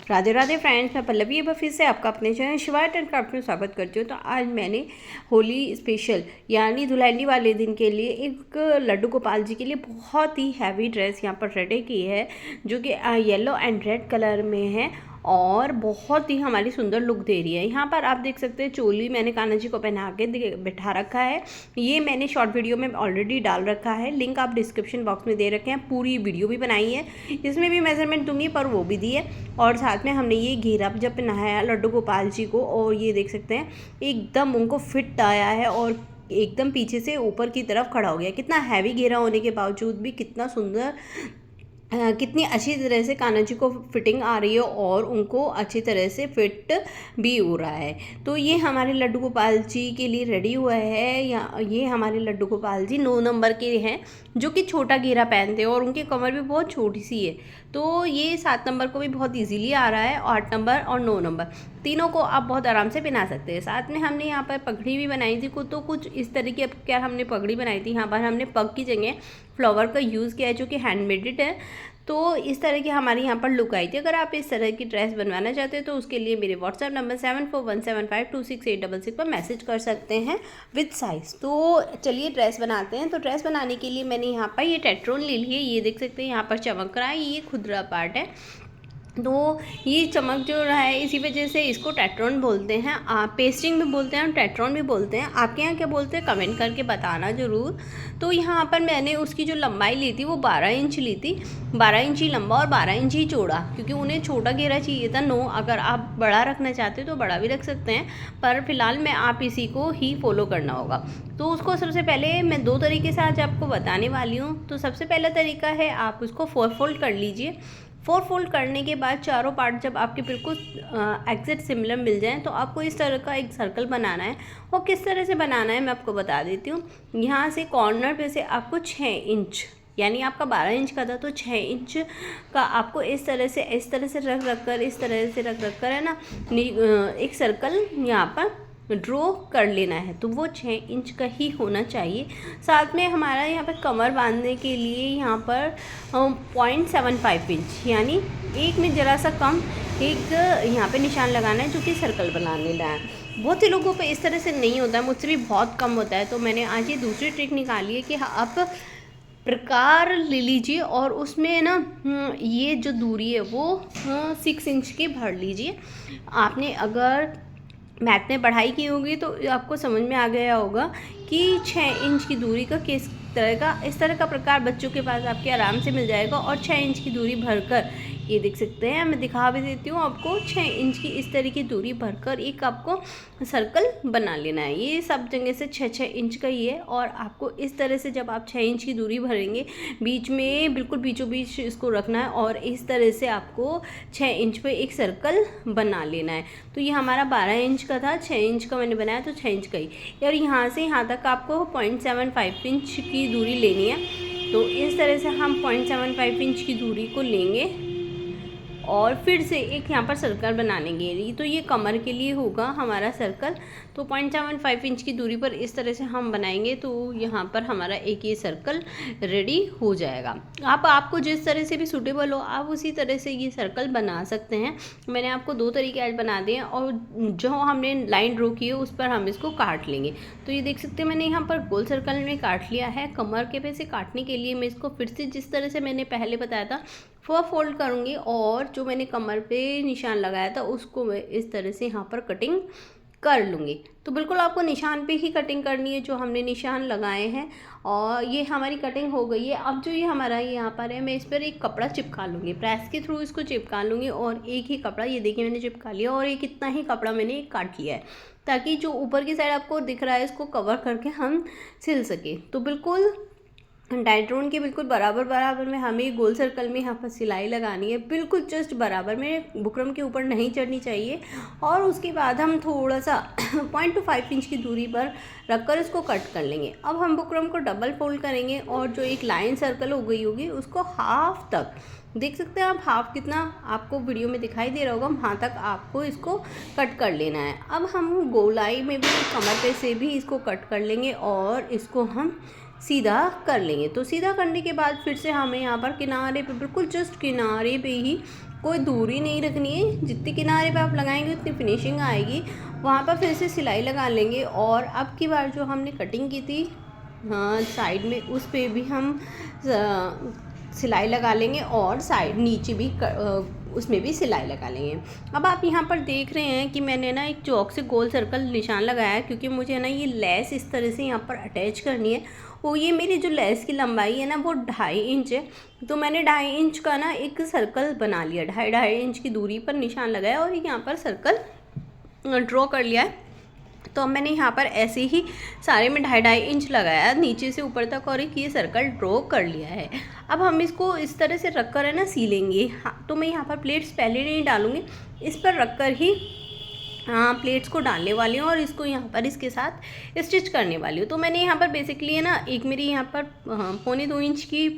Radhe Radhe friends, मैं पल्लवी अब फिर से आपका अपने channel Shiva art and craft में स्वागत करती हूँ। तो आज मैंने होली स्पेशल यानी दुल्हनी वाले दिन के लिए एक लड्डू गोपाल जी के लिए बहुत ही हैवी ड्रेस यहाँ पर रेडी की है, जो कि येलो एंड रेड कलर में है और बहुत ही हमारी सुंदर लुक दे रही है। यहाँ पर आप देख सकते हैं चोली मैंने कान्हा जी को पहना के बिठा रखा है। ये मैंने शॉर्ट वीडियो में ऑलरेडी डाल रखा है, लिंक आप डिस्क्रिप्शन बॉक्स में दे रखे हैं। पूरी वीडियो भी बनाई है, इसमें भी मेजरमेंट दूंगी पर वो भी दी है। और साथ में हमने ये घेरा जब पहनाया लड्डू गोपाल जी को, और ये देख सकते हैं एकदम उनको फिट आया है और एकदम पीछे से ऊपर की तरफ खड़ा हो गया। कितना हैवी घेरा होने के बावजूद भी कितना सुंदर कितनी अच्छी तरह से कान्हा जी को फिटिंग आ रही है और उनको अच्छी तरह से फिट भी हो रहा है। तो ये हमारे लड्डू गोपाल जी के लिए रेडी हुआ है। ये हमारे लड्डू गोपाल जी 9 नंबर के हैं, जो कि छोटा घेरा पहनते हैं और उनकी कमर भी बहुत छोटी सी है। तो ये 7 नंबर को भी बहुत इजीली आ रहा है, 8 नंबर और 9 नंबर तीनों को आप बहुत आराम से पहना सकते हैं। साथ में हमने यहाँ पर पगड़ी भी बनाई थी, तो कुछ इस तरीके अब क्या हमने पगड़ी बनाई थी। यहाँ पर हमने पग की जगह फ्लावर का यूज़ किया है, जो कि हैंडमेडेड है। तो इस तरह की हमारी यहाँ पर लुक आई थी। अगर आप इस तरह की ड्रेस बनवाना चाहते हैं तो उसके लिए मेरे व्हाट्सएप नंबर 7417526866 पर मैसेज कर सकते हैं विद साइज़। तो चलिए ड्रेस बनाते हैं। तो ड्रेस बनाने के लिए मैंने यहाँ पर ये टेट्रोन ले लिए। ये देख सकते हैं यहाँ पर चमक रहा है, ये खुदरा पार्ट है। तो ये चमक जो रहा है इसी वजह से इसको टेट्रॉन बोलते हैं। आप पेस्टिंग भी बोलते हैं, टेट्रॉन भी बोलते हैं। आपके यहाँ क्या बोलते हैं कमेंट करके बताना ज़रूर। तो यहाँ पर मैंने उसकी जो लंबाई ली थी वो 12 इंच ली थी। 12 इंच ही लंबा और 12 इंच ही चौड़ा, क्योंकि उन्हें छोटा घेरा चाहिए था। 9 अगर आप बड़ा रखना चाहते हो तो बड़ा भी रख सकते हैं, पर फिलहाल में आप इसी को ही फॉलो करना होगा। तो उसको सबसे पहले मैं 2 तरीके से आज आपको बताने वाली हूँ। तो सबसे पहला तरीका है आप उसको 4 फोल्ड कर लीजिए। 4 फोल्ड करने के बाद चारों पार्ट जब आपके बिल्कुल एग्जैक्ट सिमिलर मिल जाएं तो आपको इस तरह का एक सर्कल बनाना है। और किस तरह से बनाना है मैं आपको बता देती हूँ। यहाँ से कॉर्नर पे से आपको 6 इंच, यानी आपका 12 इंच का था तो 6 इंच का आपको इस तरह से रख कर इस तरह से रख कर है ना, एक सर्कल यहाँ पर ड्रॉ कर लेना है। तो वो 6 इंच का ही होना चाहिए। साथ में हमारा यहाँ पर कमर बांधने के लिए यहाँ पर 0.75 इंच, यानी एक में ज़रा सा कम एक यहाँ पे निशान लगाना है, जो कि सर्कल बना लेना है। बहुत से लोगों पे इस तरह से नहीं होता है, मुझसे भी बहुत कम होता है। तो मैंने आज ये दूसरी ट्रिक निकाली है कि आप प्रकार ले लीजिए और उसमें ना ये जो दूरी है वो 6 इंच की भर लीजिए। आपने अगर मैथ में पढ़ाई की होगी तो आपको समझ में आ गया होगा कि 6 इंच की दूरी का किस तरह का, इस तरह का प्रकार बच्चों के पास आपके आराम से मिल जाएगा। और 6 इंच की दूरी भरकर ये देख सकते हैं, मैं दिखा भी देती हूँ आपको। 6 इंच की इस तरह की दूरी भरकर एक आपको सर्कल बना लेना है। ये सब जगह से 6-6 इंच का ही है। और आपको इस तरह से जब आप 6 इंच की दूरी भरेंगे, बीच में बिल्कुल बीचों बीच इसको रखना है और इस तरह से आपको 6 इंच पे एक सर्कल बना लेना है। तो ये हमारा 12 इंच का था, 6 इंच का मैंने बनाया तो 6 इंच का ही। और यहाँ से यहाँ तक आपको 0.75 इंच की दूरी लेनी है। तो इस तरह से हम 0.75 इंच की दूरी को लेंगे और फिर से एक यहाँ पर सर्कल बना लेंगे। तो ये कमर के लिए होगा हमारा सर्कल। तो 0.75 इंच की दूरी पर इस तरह से हम बनाएंगे तो यहाँ पर हमारा एक ये सर्कल रेडी हो जाएगा। आपको जिस तरह से भी सूटेबल हो आप उसी तरह से ये सर्कल बना सकते हैं। मैंने आपको 2 तरीके आज बना दिए और जो हमने लाइन ड्रॉ की है उस पर हम इसको काट लेंगे। तो ये देख सकते हैं मैंने यहाँ पर गोल सर्कल में काट लिया है। कमर के पे से काटने के लिए मैं इसको फिर से जिस तरह से मैंने पहले बताया था 4 फोल्ड करूँगी और जो मैंने कमर पे निशान लगाया था उसको मैं इस तरह से यहाँ पर कटिंग कर लूँगी। तो बिल्कुल आपको निशान पे ही कटिंग करनी है जो हमने निशान लगाए हैं। और ये हमारी कटिंग हो गई है। अब जो ये हमारा यहाँ पर है, मैं इस पर एक कपड़ा चिपका लूँगी, प्रेस के थ्रू इसको चिपका लूँगी। और एक ही कपड़ा, ये देखिए मैंने चिपका लिया और एक इतना ही कपड़ा मैंने काट लिया है, ताकि जो ऊपर की साइड आपको दिख रहा है इसको कवर करके हम सिल सके। तो बिल्कुल डायट्रोन के बिल्कुल बराबर में हमें गोल सर्कल में यहाँ पर सिलाई लगानी है, बिल्कुल जस्ट बराबर में, बुकरम के ऊपर नहीं चढ़नी चाहिए। और उसके बाद हम थोड़ा सा 0.25 इंच की दूरी पर रखकर इसको कट कर लेंगे। अब हम बुकरम को डबल फोल्ड करेंगे और जो एक लाइन सर्कल हो गई होगी उसको हाफ तक, देख सकते हैं आप हाफ कितना आपको वीडियो में दिखाई दे रहा होगा, वहाँ तक आपको इसको कट कर लेना है। अब हम गोलाई में भी कमर पे से भी इसको कट कर लेंगे और इसको हम सीधा कर लेंगे। तो सीधा करने के बाद फिर से हमें यहाँ पर किनारे पे, बिल्कुल जस्ट किनारे पे ही कोई दूरी नहीं रखनी है, जितनी किनारे पे आप लगाएंगे उतनी फिनिशिंग आएगी। वहाँ पर फिर से सिलाई लगा लेंगे और अब की बार जो हमने कटिंग की थी हाँ साइड में, उस पर भी हम सिलाई लगा लेंगे और साइड नीचे भी उसमें भी सिलाई लगा लेंगे। अब आप यहाँ पर देख रहे हैं कि मैंने ना एक चौक से गोल सर्कल निशान लगाया है, क्योंकि मुझे ना ये लेस इस तरह से यहाँ पर अटैच करनी है। वो ये मेरी जो लेस की लंबाई है ना वो 2.5 इंच है, तो मैंने 2.5 इंच का ना एक सर्कल बना लिया, 2.5 इंच की दूरी पर निशान लगाया और यहाँ पर सर्कल ड्रॉ कर लिया है। तो अब मैंने यहाँ पर ऐसे ही सारे में 2.5 इंच लगाया नीचे से ऊपर तक और एक ये सर्कल ड्रॉ कर लिया है। अब हम इसको इस तरह से रख कर है ना सीलेंगे। हाँ, तो मैं यहाँ पर प्लेट्स पहले नहीं डालूँगी, इस पर रख कर ही प्लेट्स को डालने वाली हूँ और इसको यहाँ पर इसके साथ स्टिच करने वाली हूँ। तो मैंने यहाँ पर बेसिकली है ना, एक मेरी यहाँ पर 1.25 इंच की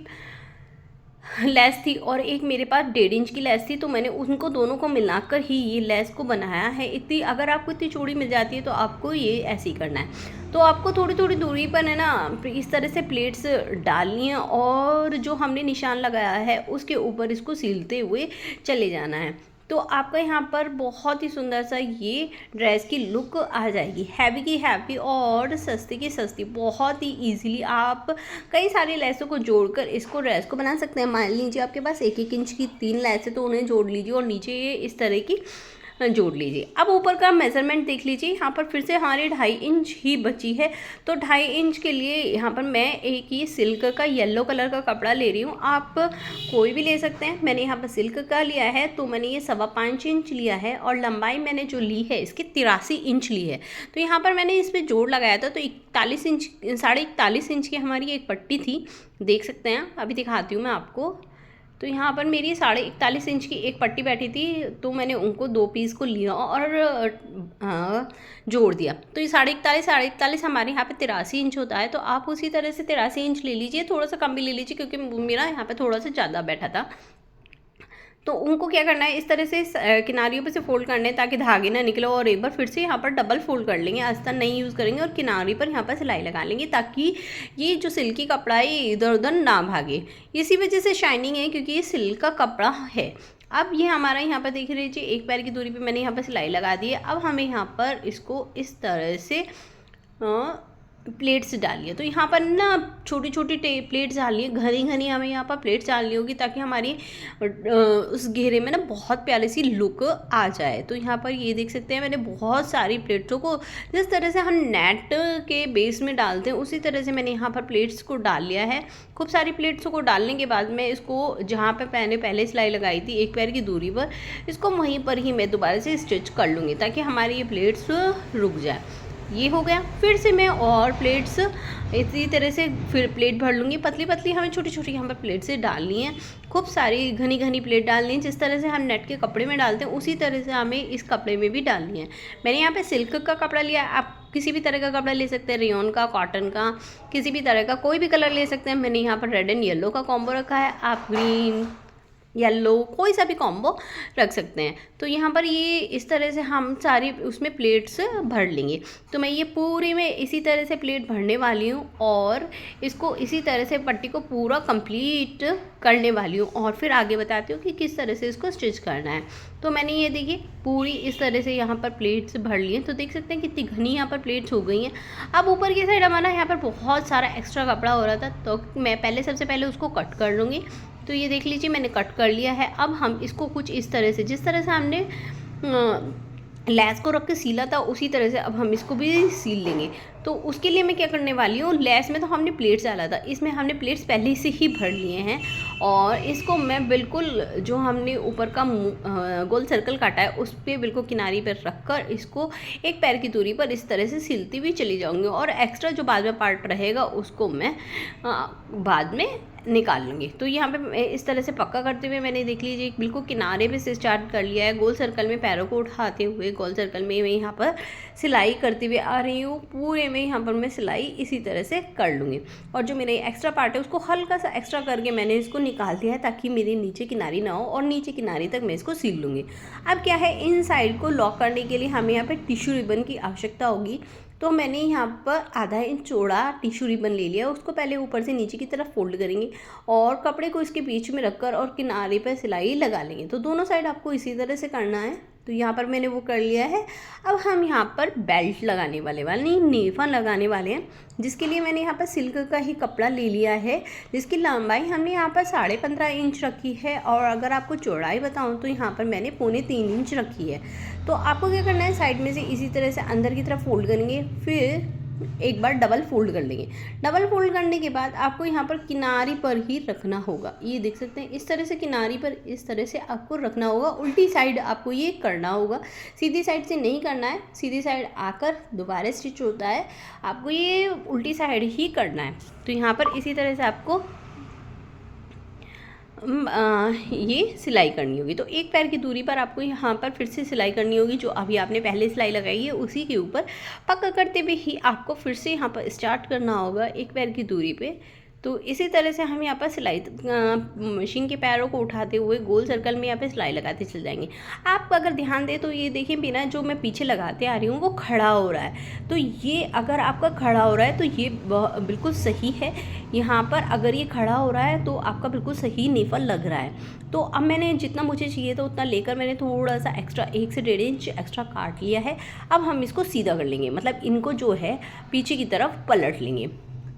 लेस थी और एक मेरे पास 1.5 इंच की लेस थी, तो मैंने उनको दोनों को मिलाकर ही ये लेस को बनाया है। इतनी अगर आपको इतनी चौड़ी मिल जाती है तो आपको ये ऐसे ही करना है। तो आपको थोड़ी थोड़ी दूरी पर है ना इस तरह से प्लेट्स डालनी है और जो हमने निशान लगाया है उसके ऊपर इसको सीलते हुए चले जाना है। तो आपका यहाँ पर बहुत ही सुंदर सा ये ड्रेस की लुक आ जाएगी, हैवी की हैवी और सस्ती की सस्ती। बहुत ही इजीली आप कई सारी लेसों को जोड़कर इसको ड्रेस को बना सकते हैं। मान लीजिए आपके पास 1-1 इंच की 3 लेस है तो उन्हें जोड़ लीजिए और नीचे ये इस तरह की जोड़ लीजिए। अब ऊपर का मेज़रमेंट देख लीजिए, यहाँ पर फिर से हमारी 2.5 इंच ही बची है, तो 2.5 इंच के लिए यहाँ पर मैं एक ये सिल्क का येलो कलर का कपड़ा ले रही हूँ। आप कोई भी ले सकते हैं, मैंने यहाँ पर सिल्क का लिया है, तो मैंने ये 5.25 इंच लिया है और लंबाई मैंने जो ली है इसकी 83 इंच ली है। तो यहाँ पर मैंने इस पर जोड़ लगाया था, तो 41 इंच 41.5 इंच की हमारी एक पट्टी थी, देख सकते हैं, अभी दिखाती हूँ मैं आपको। तो यहाँ पर मेरी 41.5 इंच की एक पट्टी बैठी थी, तो मैंने उनको 2 पीस को लिया और जोड़ दिया। तो ये 41.5 हमारे यहाँ पे 83 इंच होता है, तो आप उसी तरह से 83 इंच ले लीजिए, थोड़ा सा कम भी ले लीजिए क्योंकि मेरा यहाँ पे थोड़ा सा ज़्यादा बैठा था। तो उनको क्या करना है, इस तरह से किनारियों पे से फोल्ड करने हैं ताकि धागे ना निकले, और एक बार फिर से यहाँ पर डबल फोल्ड कर लेंगे, अस्तर नहीं यूज़ करेंगे और किनारी पर यहाँ पर सिलाई लगा लेंगे ताकि ये जो सिल्की कपड़ा है इधर उधर ना भागे। इसी वजह से शाइनिंग है क्योंकि ये सिल्क का कपड़ा है। अब ये हमारा यहाँ पर देख लीजिए एक पैर की दूरी पे मैंने यहाँ पर सिलाई लगा दी है। अब हमें यहाँ पर इसको इस तरह से प्लेट्स डालिए। तो यहाँ पर ना छोटी छोटी प्लेट्स डालिए, घनी घनी हमें यहाँ पर प्लेट्स डालनी होगी ताकि हमारी उस घेरे में ना बहुत प्यारी सी लुक आ जाए। तो यहाँ पर ये देख सकते हैं मैंने बहुत सारी प्लेट्सों को, जिस तरह से हम नेट के बेस में डालते हैं उसी तरह से मैंने यहाँ पर प्लेट्स को डाल लिया है। खूब सारी प्लेट्सों को डालने के बाद मैं इसको जहाँ पर मैंने पहले सिलाई लगाई थी एक पैर की दूरी पर, इसको वहीं पर ही मैं दोबारा से स्टिच कर लूँगी ताकि हमारी ये प्लेट्स रुक जाए। ये हो गया। फिर से मैं और प्लेट्स इसी तरह से फिर प्लेट भर लूँगी, पतली पतली हमें छोटी छोटी यहाँ पर प्लेट से डालनी है। खूब सारी घनी घनी प्लेट डालनी है, जिस तरह से हम नेट के कपड़े में डालते हैं उसी तरह से हमें इस कपड़े में भी डालनी है। मैंने यहाँ पे सिल्क का कपड़ा लिया, आप किसी भी तरह का कपड़ा ले सकते हैं, रेयॉन का, कॉटन का, किसी भी तरह का कोई भी कलर ले सकते हैं। मैंने यहाँ पर रेड एंड येलो का कॉम्बो रखा है, आप ग्रीन येलो कोई सा भी कॉम्बो रख सकते हैं। तो यहाँ पर ये इस तरह से हम सारी उसमें प्लेट्स भर लेंगे। तो मैं ये पूरी में इसी तरह से प्लेट भरने वाली हूँ और इसको इसी तरह से पट्टी को पूरा कंप्लीट करने वाली हूँ और फिर आगे बताती हूँ कि किस तरह से इसको स्टिच करना है। तो मैंने ये देखिए पूरी इस तरह से यहाँ पर प्लेट्स भर लिए, तो देख सकते हैं कितनी घनी यहाँ पर प्लेट्स हो गई हैं। अब ऊपर की साइड हमारा यहाँ पर बहुत सारा एक्स्ट्रा कपड़ा हो रहा था, तो मैं सबसे पहले उसको कट कर लूँगी। तो ये देख लीजिए मैंने कट कर लिया है। अब हम इसको कुछ इस तरह से, जिस तरह से हमने लेस को रख के सीला था उसी तरह से अब हम इसको भी सील लेंगे। तो उसके लिए मैं क्या करने वाली हूँ, लेस में तो हमने प्लेट्स डाला था, इसमें हमने प्लेट्स पहले से ही भर लिए हैं और इसको मैं बिल्कुल जो हमने ऊपर का गोल सर्कल काटा है उस पर बिल्कुल किनारी पर रख कर इसको एक पैर की दूरी पर इस तरह से सिलती हुई चली जाऊँगी और एक्स्ट्रा जो बाद में पार्ट रहेगा उसको मैं बाद में निकाल लूँगी। तो यहाँ पे इस तरह से पक्का करते हुए मैंने देख लीजिए बिल्कुल किनारे पे से स्टार्ट कर लिया है। गोल सर्कल में पैरों को उठाते हुए गोल सर्कल में मैं यहाँ पर सिलाई करते हुए आ रही हूँ। पूरे में यहाँ पर मैं सिलाई इसी तरह से कर लूँगी और जो मेरे एक्स्ट्रा पार्ट है उसको हल्का सा एक्स्ट्रा करके मैंने इसको निकाल दिया है ताकि मेरी नीचे किनारी ना हो और नीचे किनारी तक मैं इसको सील लूँगी। अब क्या है, इन साइड को लॉक करने के लिए हमें यहाँ पर टिश्यू रिबन की आवश्यकता होगी। तो मैंने यहाँ पर आधा इंच चौड़ा टिश्यू रिबन ले लिया, उसको पहले ऊपर से नीचे की तरफ फोल्ड करेंगे और कपड़े को इसके बीच में रखकर और किनारे पर सिलाई लगा लेंगे। तो दोनों साइड आपको इसी तरह से करना है। तो यहाँ पर मैंने वो कर लिया है। अब हम यहाँ पर बेल्ट लगाने वाले नेफा लगाने वाले हैं, जिसके लिए मैंने यहाँ पर सिल्क का ही कपड़ा ले लिया है, जिसकी लंबाई हमने यहाँ पर 15.5 इंच रखी है और अगर आपको चौड़ाई बताऊँ तो यहाँ पर मैंने 2.25 इंच रखी है। तो आपको क्या करना है, साइड में से इसी तरह से अंदर की तरफ फोल्ड करेंगे, फिर एक बार डबल फोल्ड कर लेंगे। डबल फोल्ड करने के बाद आपको यहाँ पर किनारी पर ही रखना होगा। ये देख सकते हैं, इस तरह से किनारी पर इस तरह से आपको रखना होगा। उल्टी साइड आपको ये करना होगा, सीधी साइड से नहीं करना है। सीधी साइड आकर दोबारा स्टिच होता है, आपको ये उल्टी साइड ही करना है। तो यहाँ पर इसी तरह से आपको ये सिलाई करनी होगी। तो एक पैर की दूरी पर आपको यहाँ पर फिर से सिलाई करनी होगी, जो अभी आपने पहले सिलाई लगाई है उसी के ऊपर पक्का करते हुए ही आपको फिर से यहाँ पर स्टार्ट करना होगा एक पैर की दूरी पे। तो इसी तरह से हम यहाँ पर सिलाई मशीन के पैरों को उठाते हुए गोल सर्कल में यहाँ पे सिलाई लगाते चल जाएंगे। आप अगर ध्यान दें तो ये देखिए, बिना जो मैं पीछे लगाते आ रही हूँ वो खड़ा हो रहा है। तो ये अगर आपका खड़ा हो रहा है तो ये बिल्कुल सही है। यहाँ पर अगर ये खड़ा हो रहा है तो आपका बिल्कुल सही नेफा लग रहा है। तो अब मैंने जितना मुझे चाहिए था उतना लेकर मैंने थोड़ा सा एक्स्ट्रा 1 से 1.5 इंच एक्स्ट्रा काट लिया है। अब हम इसको सीधा कर लेंगे, मतलब इनको जो है पीछे की तरफ पलट लेंगे।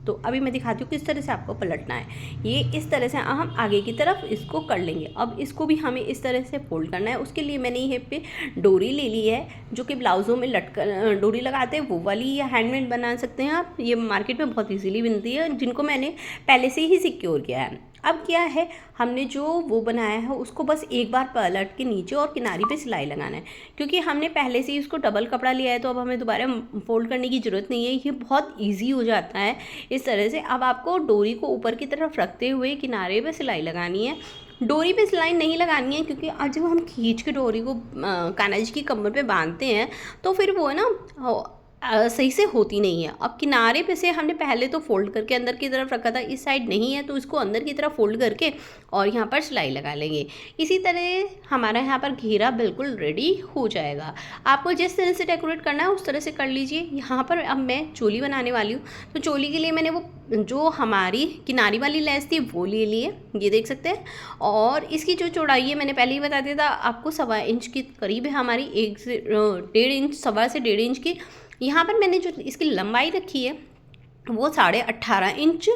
तो अभी मैं दिखाती हूँ किस तरह से आपको पलटना है। ये इस तरह से हम आगे की तरफ इसको कर लेंगे। अब इसको भी हमें इस तरह से फोल्ड करना है। उसके लिए मैंने ये पे डोरी ले ली है, जो कि ब्लाउज़ों में लटक डोरी लगाते हैं वो वाली, या हैंडमेड बना सकते हैं आप। ये मार्केट में बहुत ईजीली बनती है, जिनको मैंने पहले से ही सिक्योर किया है। अब क्या है, हमने जो वो बनाया है उसको बस एक बार पलट के नीचे और किनारी पे सिलाई लगाना है, क्योंकि हमने पहले से ही उसको डबल कपड़ा लिया है। तो अब हमें दोबारा फोल्ड करने की ज़रूरत नहीं है, ये बहुत इजी हो जाता है इस तरह से। अब आपको डोरी को ऊपर की तरफ रखते हुए किनारे पे सिलाई लगानी है। डोरी पे सिलाई नहीं लगानी है, क्योंकि आज जब हम खींच के डोरी को कान्हा जी की कमर पे बांधते हैं तो फिर वो है ना सही से होती नहीं है। अब किनारे पे से हमने पहले तो फोल्ड करके अंदर की तरफ रखा था, इस साइड नहीं है तो इसको अंदर की तरफ फोल्ड करके और यहाँ पर सिलाई लगा लेंगे। इसी तरह हमारा यहाँ पर घेरा बिल्कुल रेडी हो जाएगा। आपको जिस तरह से डेकोरेट करना है उस तरह से कर लीजिए। यहाँ पर अब मैं चोली बनाने वाली हूँ, तो चोली के लिए मैंने वो जो हमारी किनारी वाली लेस थी वो ले लिए, ये देख सकते हैं। और इसकी जो चौड़ाई है मैंने पहले ही बता दिया था आपको, 1.25 इंच के करीब है हमारी, 1 से 1.5 इंच, 1.25 से 1.5 इंच की। यहाँ पर मैंने जो इसकी लंबाई रखी है वो 18.5 इंच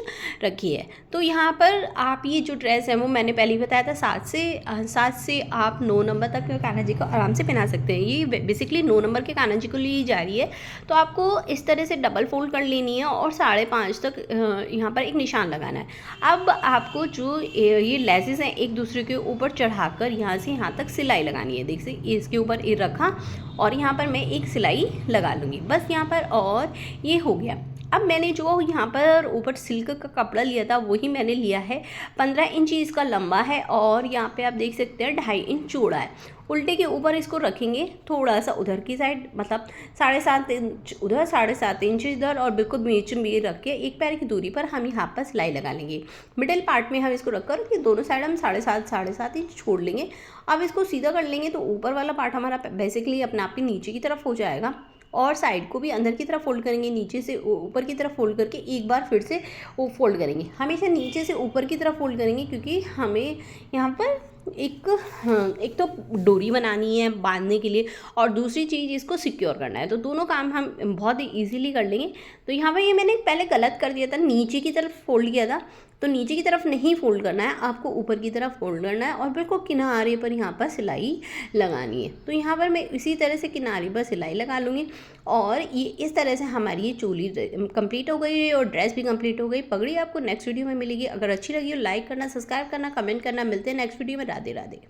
रखी है। तो यहाँ पर आप ये जो ड्रेस है वो मैंने पहले ही बताया था 7 से आप 9 नंबर तक कान्हा जी को आराम से पहना सकते हैं। ये बेसिकली 9 नंबर के कान्हा जी को ली जा रही है। तो आपको इस तरह से डबल फोल्ड कर लेनी है और 5.5 तक यहाँ पर एक निशान लगाना है। अब आपको जो ये लेसेस हैं एक दूसरे के ऊपर चढ़ाकर यहाँ से यहाँ तक सिलाई लगानी है। देख से इसके ऊपर ये रखा और यहाँ पर मैं एक सिलाई लगा लूँगी बस यहाँ पर, और ये हो गया। अब मैंने जो यहाँ पर ऊपर सिल्क का कपड़ा लिया था वही मैंने लिया है। 15 इंच इसका लंबा है और यहाँ पे आप देख सकते हैं 2.5 इंच चौड़ा है। उल्टे के ऊपर इसको रखेंगे, थोड़ा सा उधर की साइड, मतलब 7.5 इंच उधर, 7.5 इंच इधर, और बिल्कुल बीच में रख के एक पैर की दूरी पर हम यहाँ पर सिलाई लगा लेंगे। मिडिल पार्ट में हम इसको रखकर कि दोनों साइड हम 7.5 इंच छोड़ लेंगे। अब इसको सीधा कर लेंगे तो ऊपर वाला पार्ट हमारा बेसिकली अपने आप ही नीचे की तरफ हो जाएगा, और साइड को भी अंदर की तरफ फोल्ड करेंगे, नीचे से ऊपर की तरफ फोल्ड करके एक बार फिर से वो फोल्ड करेंगे। हमेशा नीचे से ऊपर की तरफ फोल्ड करेंगे, क्योंकि हमें यहाँ पर एक तो डोरी बनानी है बांधने के लिए, और दूसरी चीज़ इसको सिक्योर करना है। तो दोनों काम हम बहुत ही ईजीली कर लेंगे। तो यहाँ पर ये मैंने पहले गलत कर दिया था, नीचे की तरफ फोल्ड किया था। तो नीचे की तरफ नहीं फोल्ड करना है, आपको ऊपर की तरफ फोल्ड करना है और बिल्कुल किनारे पर यहाँ पर सिलाई लगानी है। तो यहाँ पर मैं इसी तरह से किनारे पर सिलाई लगा लूँगी, और ये इस तरह से हमारी ये चोली कंप्लीट हो गई और ड्रेस भी कंप्लीट हो गई। पगड़ी आपको नेक्स्ट वीडियो में मिलेगी। अगर अच्छी लगी हो लाइक करना, सब्सक्राइब करना, कमेंट करना। मिलते हैं नेक्स्ट वीडियो में। राधे राधे।